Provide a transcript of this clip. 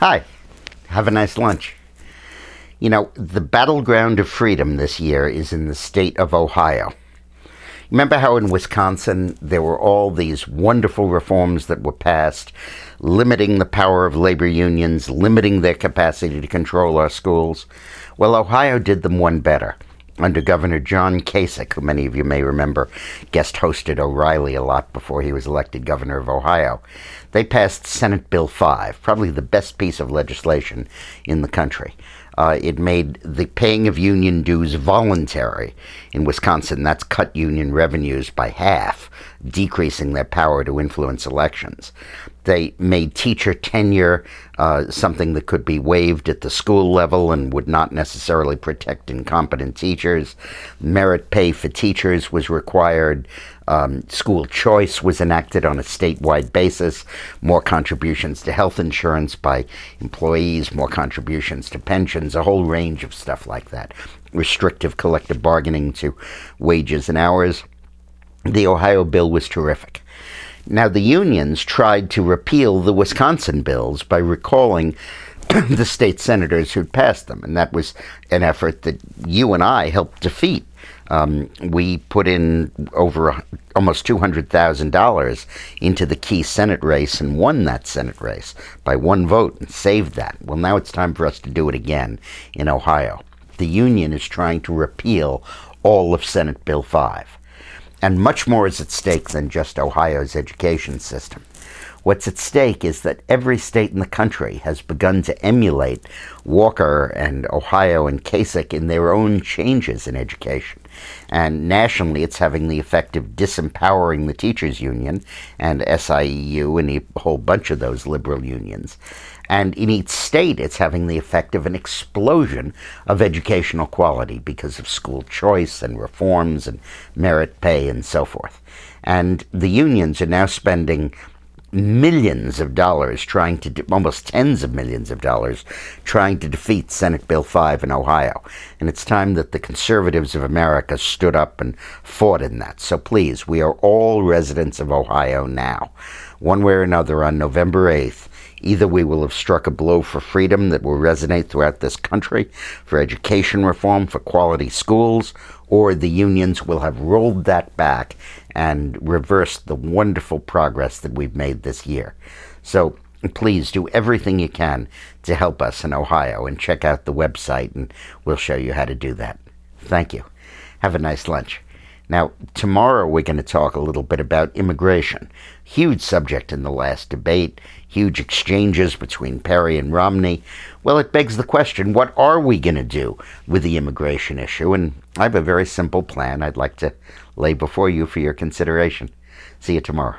Hi, have a nice lunch. You know, the battleground of freedom this year is in the state of Ohio. Remember how in Wisconsin there were all these wonderful reforms that were passed, limiting the power of labor unions, limiting their capacity to control our schools? Well, Ohio did them one better. Under Governor John Kasich, who many of you may remember guest hosted O'Reilly a lot before he was elected governor of Ohio, they passed Senate Bill 5, probably the best piece of legislation in the country. It made the paying of union dues voluntary in Wisconsin. That's cut union revenues by half, decreasing their power to influence elections. They made teacher tenure something that could be waived at the school level and would not necessarily protect incompetent teachers. Merit pay for teachers was required. School choice was enacted on a statewide basis. More contributions to health insurance by employees, more contributions to pensions, a whole range of stuff like that. Restrictive collective bargaining to wages and hours. The Ohio bill was terrific. Now, the unions tried to repeal the Wisconsin bills by recalling the state senators who'd passed them, and that was an effort that you and I helped defeat. We put in over almost $200,000 into the key Senate race and won that Senate race by one vote and saved that. Well, now it's time for us to do it again in Ohio. The union is trying to repeal all of Senate Bill 5. And much more is at stake than just Ohio's education system. What's at stake is that every state in the country has begun to emulate Walker and Ohio and Kasich in their own changes in education. And nationally, it's having the effect of disempowering the teachers union and SIEU and a whole bunch of those liberal unions. And in each state, it's having the effect of an explosion of educational quality because of school choice and reforms and merit pay and so forth. And the unions are now spending millions of dollars trying to, almost tens of millions of dollars, trying to defeat Senate Bill 5 in Ohio. And it's time that the conservatives of America stood up and fought in that. So please, we are all residents of Ohio now. One way or another, on November 8th, either we will have struck a blow for freedom that will resonate throughout this country, for education reform, for quality schools, or the unions will have rolled that back and reversed the wonderful progress that we've made this year. So please do everything you can to help us in Ohio, and check out the website and we'll show you how to do that. Thank you. Have a nice lunch. Now, tomorrow we're going to talk a little bit about immigration. Huge subject in the last debate, huge exchanges between Perry and Romney. Well, it begs the question, what are we going to do with the immigration issue? And I have a very simple plan I'd like to lay before you for your consideration. See you tomorrow.